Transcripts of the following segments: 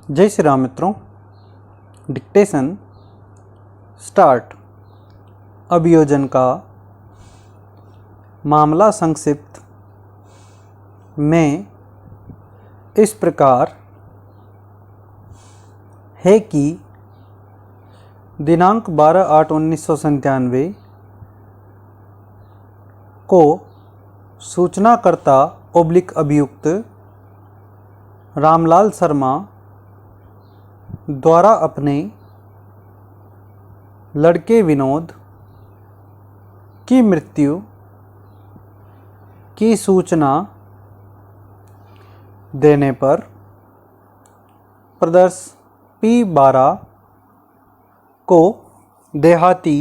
जय श्री राम मित्रों। Dictation start. अभियोजन का मामला संक्षिप्त में इस प्रकार है कि दिनांक 12/8/1997 को सूचनाकर्ता अभियुक्त रामलाल शर्मा द्वारा अपने लड़के विनोद की मृत्यु की सूचना देने पर प्रदर्श P12 को देहाती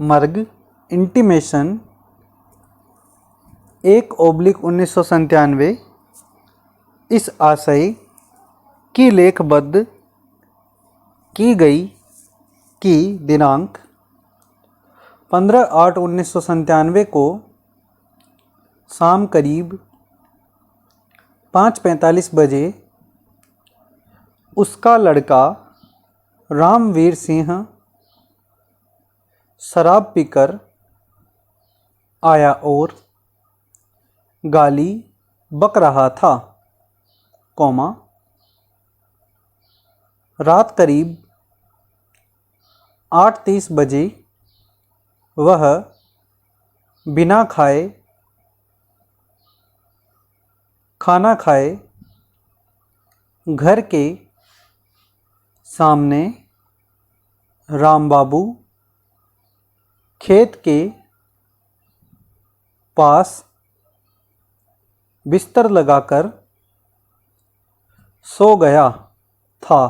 मर्ग इंटीमेशन 1/1997 इस आशय की लेखबद्ध की गई कि दिनांक 15/8/1997 को शाम करीब 5:45 बजे उसका लड़का रामवीर सिंह शराब पीकर आया और गाली बक रहा था, रात करीब 8:30 बजे वह बिना खाना खाए घर के सामने रामबाबू खेत के पास बिस्तर लगाकर सो गया था।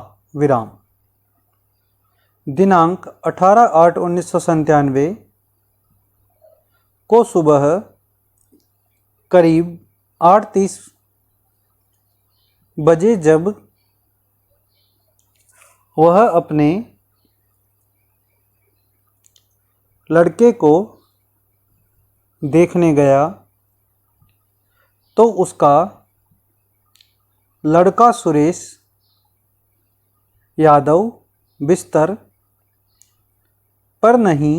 दिनांक 18/8/1997 को सुबह करीब 8:30 बजे जब वह अपने लड़के को देखने गया तो उसका लड़का सुरेश यादव बिस्तर पर नहीं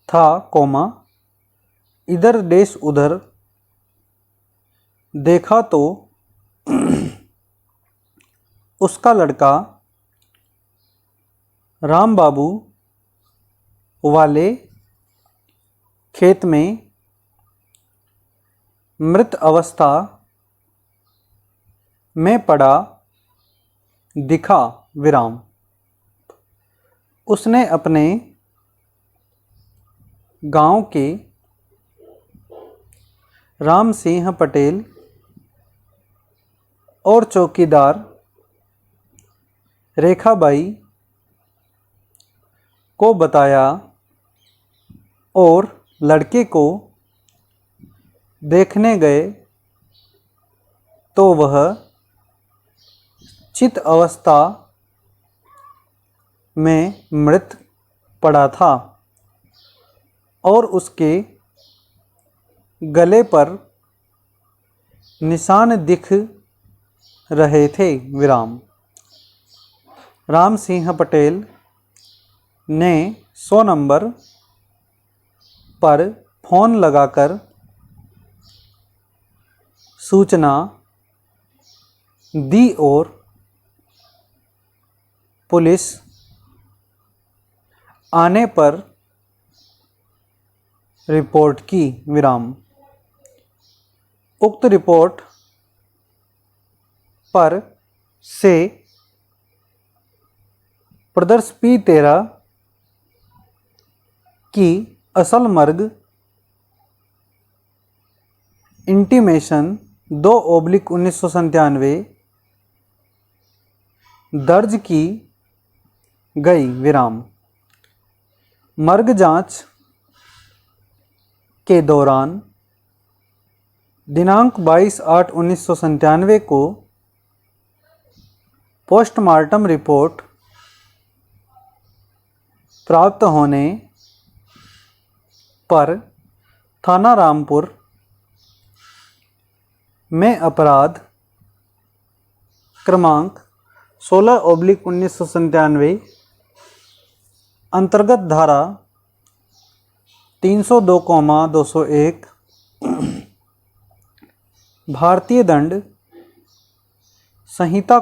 था, इधर देश उधर देखा तो उसका लड़का रामबाबू वाले खेत में मृत अवस्था में पड़ा दिखा। उसने अपने गांव के राम सिंह पटेल और चौकीदार रेखाबाई को बताया और लड़के को देखने गए तो वह चित अवस्था में मृत पड़ा था और उसके गले पर निशान दिख रहे थे। राम सिंह पटेल ने 100 नंबर पर फोन लगाकर सूचना दी और पुलिस आने पर रिपोर्ट की। उक्त रिपोर्ट पर से प्रदर्श P13 की असल मर्ग इंटीमेशन 2/1997 दर्ज की गई। मर्ग जांच के दौरान दिनांक 22/8/1997 को पोस्टमार्टम रिपोर्ट प्राप्त होने पर थाना रामपुर में अपराध क्रमांक 16/1997 अंतर्गत धारा 302,201 भारतीय दंड संहिता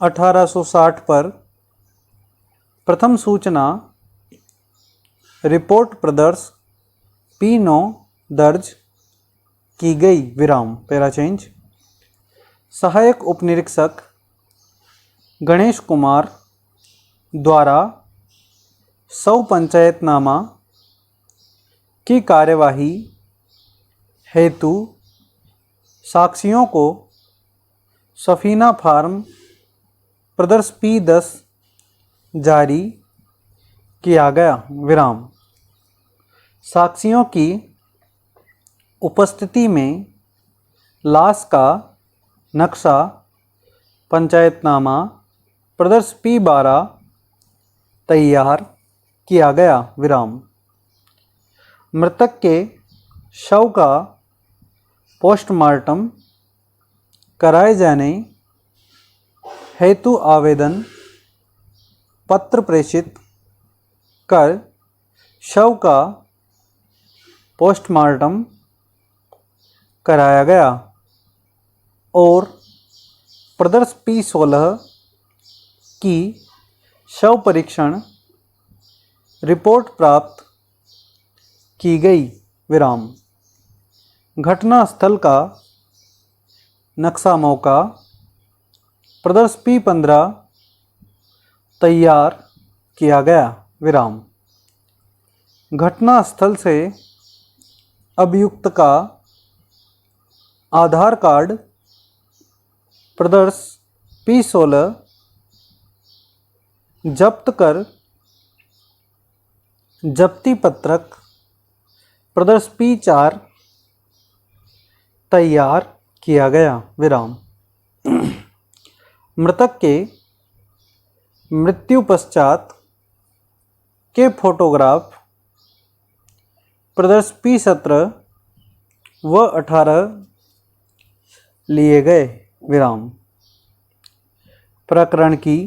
1860 पर प्रथम सूचना रिपोर्ट प्रदर्श P9 दर्ज की गई। विराम पैरा चेंज। सहायक उपनिरीक्षक गणेश कुमार द्वारा सौ पंचायतनामा की कार्यवाही हेतु साक्षियों को सफीना फार्म प्रदर्श P10 जारी किया गया। विराम। साक्षियों की उपस्थिति में लाश का नक्शा पंचायतनामा प्रदर्श P12 तैयार किया गया। विराम। मृतक के शव का पोस्टमार्टम कराए जाने हेतु आवेदन पत्र प्रेषित कर शव का पोस्टमार्टम कराया गया और प्रदर्श P16 की शव परीक्षण रिपोर्ट प्राप्त की गई। विराम। घटना स्थल का नक्शा मौका प्रदर्श P15 तैयार किया गया। विराम। घटना स्थल से अभियुक्त का आधार कार्ड प्रदर्श P16 जब्त कर जब्ती पत्रक प्रदर्श P4 तैयार किया गया। विराम। मृतक के मृत्यु पश्चात के फोटोग्राफ प्रदर्श P17 व 18 लिए गए। विराम। प्रकरण की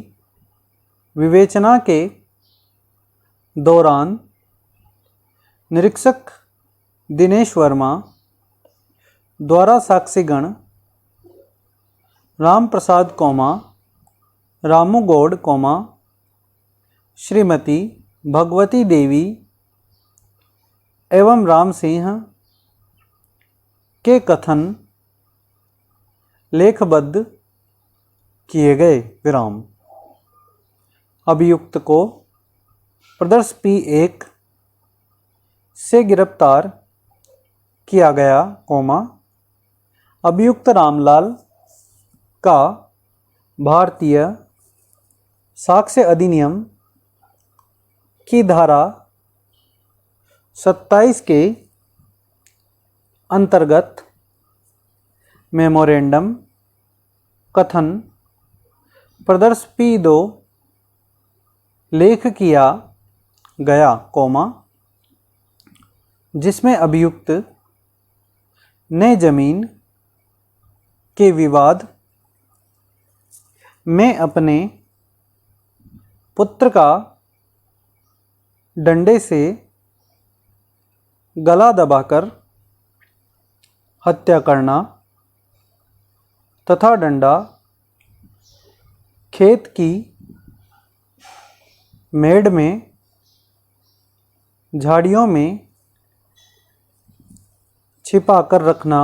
विवेचना के दौरान निरीक्षक दिनेश वर्मा द्वारा साक्षीगण राम प्रसाद रामू गौड़ श्रीमती भगवती देवी एवं राम सिंह के कथन लेखबद्ध किए गए। विराम। अभियुक्त को प्रदर्श P1 से गिरफ्तार किया गया, अभियुक्त रामलाल का भारतीय साक्ष्य अधिनियम की धारा 27 के अंतर्गत मेमोरेंडम कथन प्रदर्श P2 लेख किया गया, जिसमें अभियुक्त ने जमीन के विवाद में अपने पुत्र का डंडे से गला दबाकर हत्या करना तथा डंडा खेत की मेड़ में झाड़ियों में छिपा कर रखना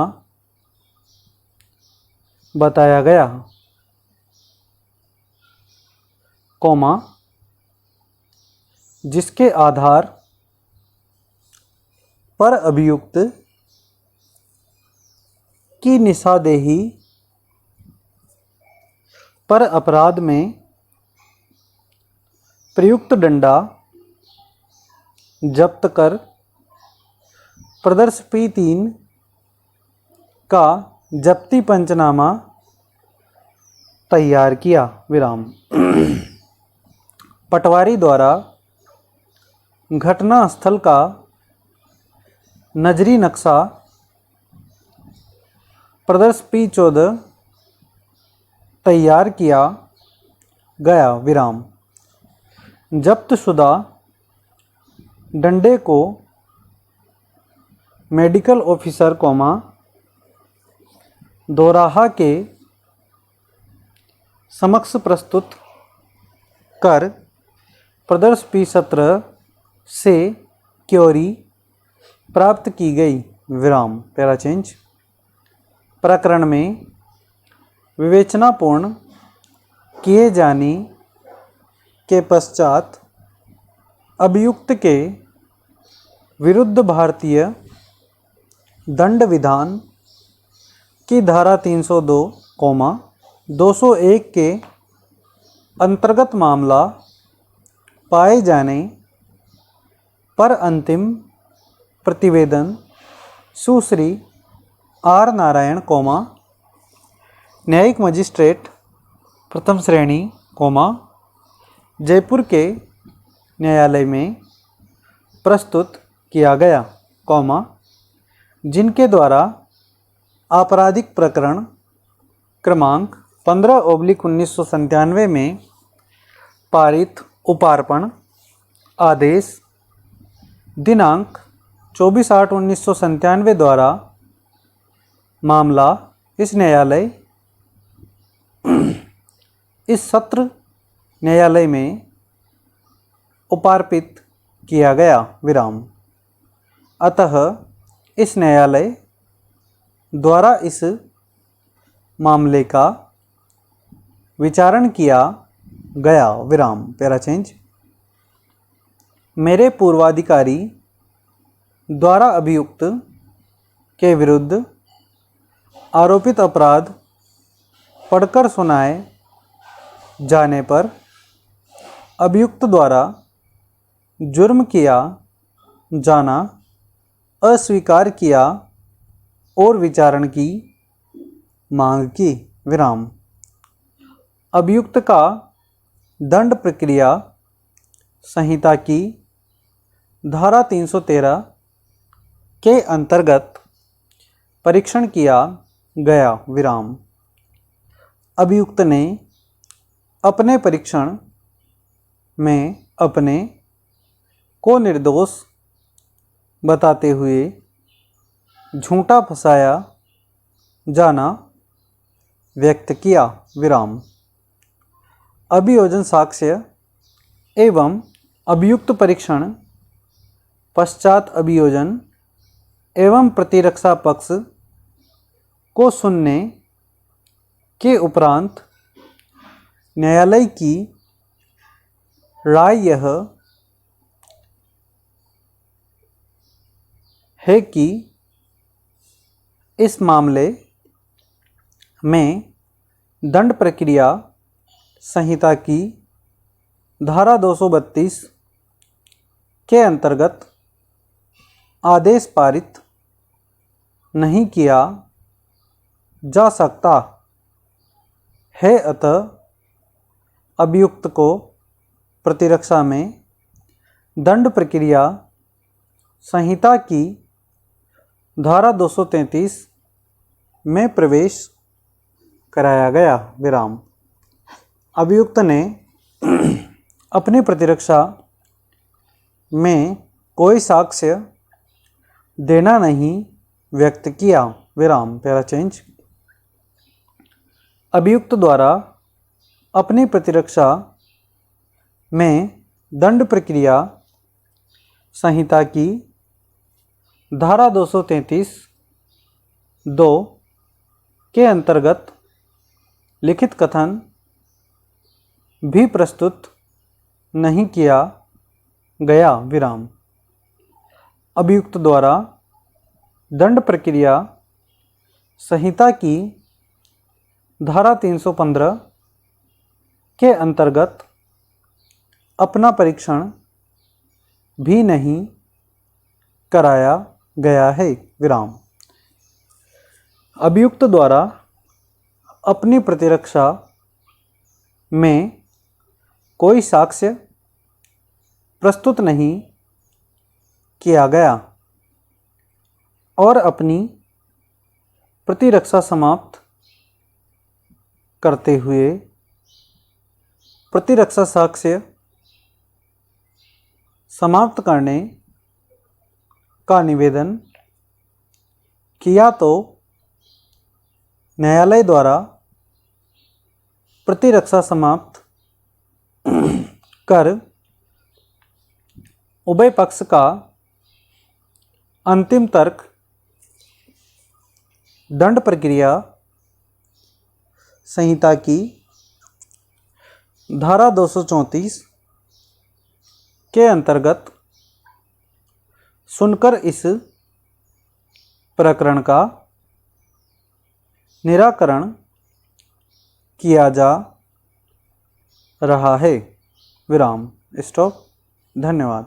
बताया गया, जिसके आधार पर अभियुक्त की निशादेही पर अपराध में प्रयुक्त डंडा जब्त कर प्रदर्श P3 का जब्ती पंचनामा तैयार किया। विराम। पटवारी द्वारा घटना स्थल का नजरी नक्शा प्रदर्श P14 तैयार किया गया विराम। जब्तशुदा डंडे को मेडिकल ऑफिसर कौमा दोराहा के समक्ष प्रस्तुत कर प्रदर्शपी सत्र से क्योरी प्राप्त की गई विराम। Para change. प्रकरण में विवेचनापूर्ण किए जाने के पश्चात अभियुक्त के विरुद्ध भारतीय दंड विधान की धारा 302, 201 के अंतर्गत मामला पाए जाने पर अंतिम प्रतिवेदन सुश्री आर नारायण, न्यायिक मजिस्ट्रेट प्रथम श्रेणी, जयपुर के न्यायालय में प्रस्तुत किया गया, जिनके द्वारा आपराधिक प्रकरण क्रमांक 15/1997 में पारित उपार्पण आदेश दिनांक 24/8/1997 द्वारा मामला इस सत्र न्यायालय में उपार्पित किया गया विराम। अतः इस न्यायालय द्वारा इस मामले का विचारण किया गया विराम। Para change. मेरे पूर्वाधिकारी द्वारा अभियुक्त के विरुद्ध आरोपित अपराध पढ़कर सुनाए जाने पर अभियुक्त द्वारा जुर्म किया जाना अस्वीकार किया और विचारण की मांग की विराम। अभियुक्त का दंड प्रक्रिया संहिता की धारा 313 के अंतर्गत परीक्षण किया गया विराम। अभियुक्त ने अपने परीक्षण में अपने को निर्दोष बताते हुए झूठा फंसाया जाना व्यक्त किया विराम। अभियोजन साक्ष्य एवं अभियुक्त परीक्षण पश्चात अभियोजन एवं प्रतिरक्षा पक्ष को सुनने के उपरांत न्यायालय की राय यह है कि इस मामले में दंड प्रक्रिया संहिता की धारा 232 के अंतर्गत आदेश पारित नहीं किया जा सकता है। अतः अभियुक्त को प्रतिरक्षा में दंड प्रक्रिया संहिता की धारा 233 में प्रवेश कराया गया विराम। अभियुक्त ने अपनी प्रतिरक्षा में कोई साक्ष्य देना नहीं व्यक्त किया विराम। Para change. अभियुक्त द्वारा अपनी प्रतिरक्षा में दंड प्रक्रिया संहिता की धारा 233 2 के अंतर्गत लिखित कथन भी प्रस्तुत नहीं किया गया विराम। अभियुक्त द्वारा दंड प्रक्रिया संहिता की धारा 315 के अंतर्गत अपना परीक्षण भी नहीं कराया गया है विराम। अभियुक्त द्वारा अपनी प्रतिरक्षा में कोई साक्ष्य प्रस्तुत नहीं किया गया और अपनी प्रतिरक्षा समाप्त करते हुए प्रतिरक्षा साक्ष्य समाप्त करने का निवेदन किया तो न्यायालय द्वारा प्रतिरक्षा समाप्त कर उभय पक्ष का अंतिम तर्क दंड प्रक्रिया संहिता की धारा 234 के अंतर्गत सुनकर इस प्रकरण का निराकरण किया जा रहा है। विराम। स्टॉप। धन्यवाद।